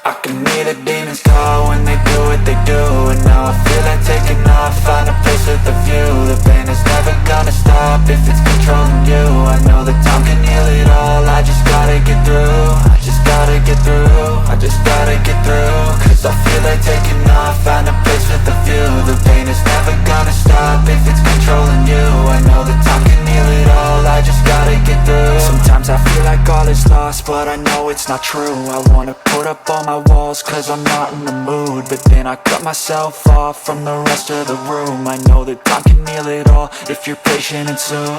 I can hear the demons call when they do what they do. And now I feel like taking off, find a place with a view. The pain is never gonna stop if it's controlling you. I know that time can heal it all, I just gotta get through. I just gotta get through, I just gotta get through. Cause I feel like taking off, find a place with a view. The pain is never gonna stop if it's controlling you. I know that time can heal it all, I just gotta get through. Sometimes I feel like all is lost, but I know it's not true. I wanna put up all my walls cause I'm not in the mood, but then I cut myself off from the rest of the room. I know that time can heal it all if you're patient and soon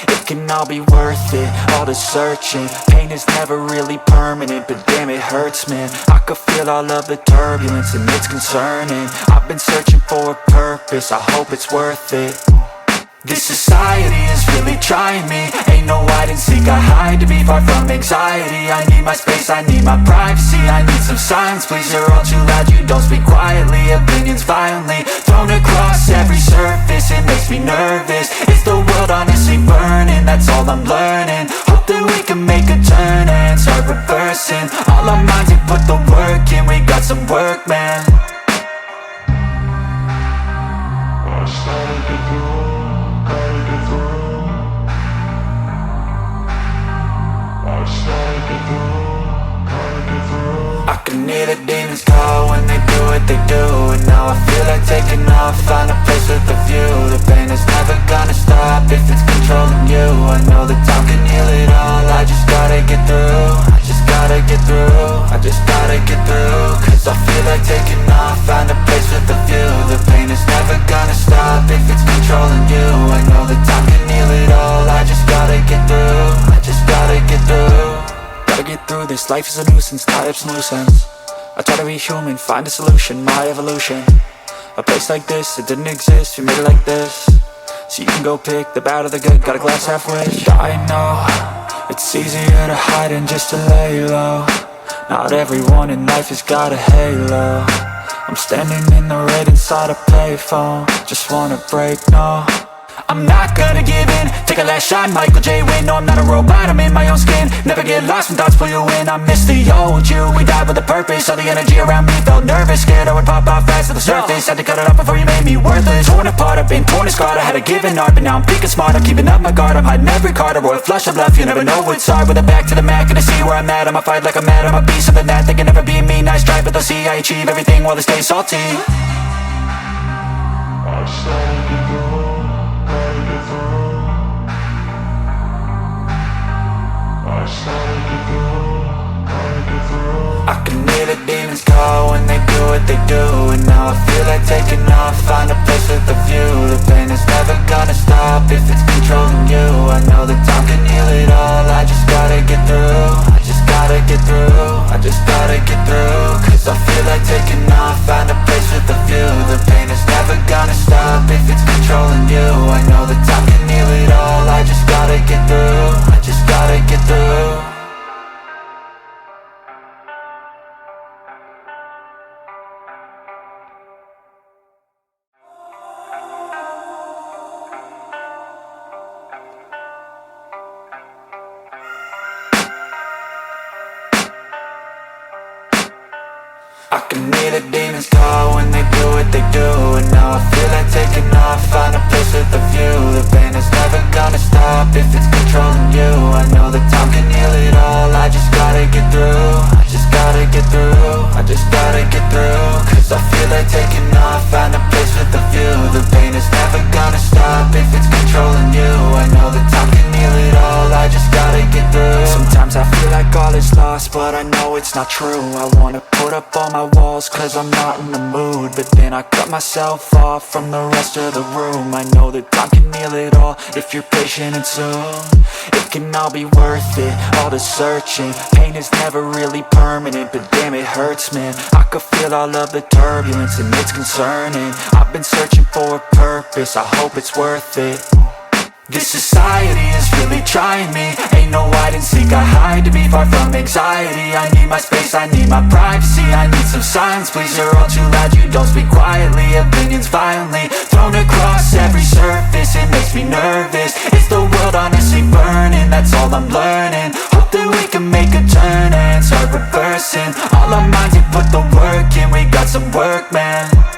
it can all be worth it, all the searching. Pain is never really permanent, but damn it hurts, man. I could feel all of the turbulence and it's concerning. I've been searching for a purpose, I hope it's worth it. This society is really trying me. Ain't no hide and seek, I hide to be far from anxiety. I need my space, I need my privacy. I need some silence, please, you're all too loud. You don't speak quietly, opinions violently thrown across every surface. It makes me nervous, is the world honestly burning? That's all I'm learning. Hope that we can make a turn and start reversing all our minds and put the work in. We got some work, man. I can hear the demons call when they do what they do. And now I feel like taking off, find a place with a view. The pain is never gonna stop if it's controlling you. I know that time can heal it all, I just gotta get through. I just gotta get through, I just gotta get through. Cause I feel like taking off, find a place with a view. The pain is never gonna stop if it's controlling you. I know that time can heal it all, I just gotta get through. I just gotta get through. Gotta get through this, life is a nuisance, tie up some loose ends. I try to be human, find a solution, my evolution. A place like this, it didn't exist, we made it like this. So you can go pick the bad or the good, got a glass half wish. I know, it's easier to hide than just to lay low. Not everyone in life has got a halo. I'm standing in the red inside a payphone, just wanna break, no. I'm not gonna give in, take a last shot, Michael J. Win. No, I'm not a robot, I'm in my own skin. Never get lost when thoughts pull you in. I miss the old you, we died with a purpose. All the energy around me felt nervous, scared I would pop out fast to the surface. Had to cut it off before you made me worthless. Torn apart, I've been torn and scarred. I had a given art, but now I'm thinking smart. I'm keeping up my guard, I'm hiding every card. A royal flush of bluff, you never know what's hard. With a back to the mat, gonna see where I'm at. I'ma fight like I'm mad, I'ma be something that they can never be me. Nice try, but they'll see I achieve everything while they stay salty. I can hear the demons call when they do what they do. And now I feel like taking off, find a place with a view. The pain is never gonna stop if it's controlling you. I know that time can heal it all, I just gotta get through. I just gotta get through, I just gotta get through. Cause I feel like taking off, find a place with a view. The pain is never gonna stop if it's controlling you. I know that time can heal it all, I just gotta get through. I just gotta get through. I can hear the demons call when they do what they do. And now I feel like taking off, find a place with a view. The pain is never gonna stop if it's controlling you. I know that time can heal it all, I just gotta get through. I just gotta get through, I just gotta get through. Cause I feel like taking off, find a place with a view. The pain is never gonna stop if it's controlling you. I know that time can heal it all, I just gotta get through. Sometimes I feel like all is lost, but I know it's not true. I wanna put up all my walls cause I'm not in the mood, but then I cut myself off from the rest of the room. I know that time can heal it all if you're patient and soon it can all be worth it, all the searching. Pain is never really permanent, but damn it hurts, man. I could feel all of the turbulence and it's concerning. I've been searching for a purpose, I hope it's worth it. This society is really trying me. Ain't no hide and seek, I hide to be far from anxiety. I need my space, I need my privacy. I need some silence, please, you're all too loud. You don't speak quietly, opinions violently thrown across every surface. It makes me nervous, is the world honestly burning? That's all I'm learning. Hope that we can make a turn and start reversing all our minds and put the work in. We got some work, man.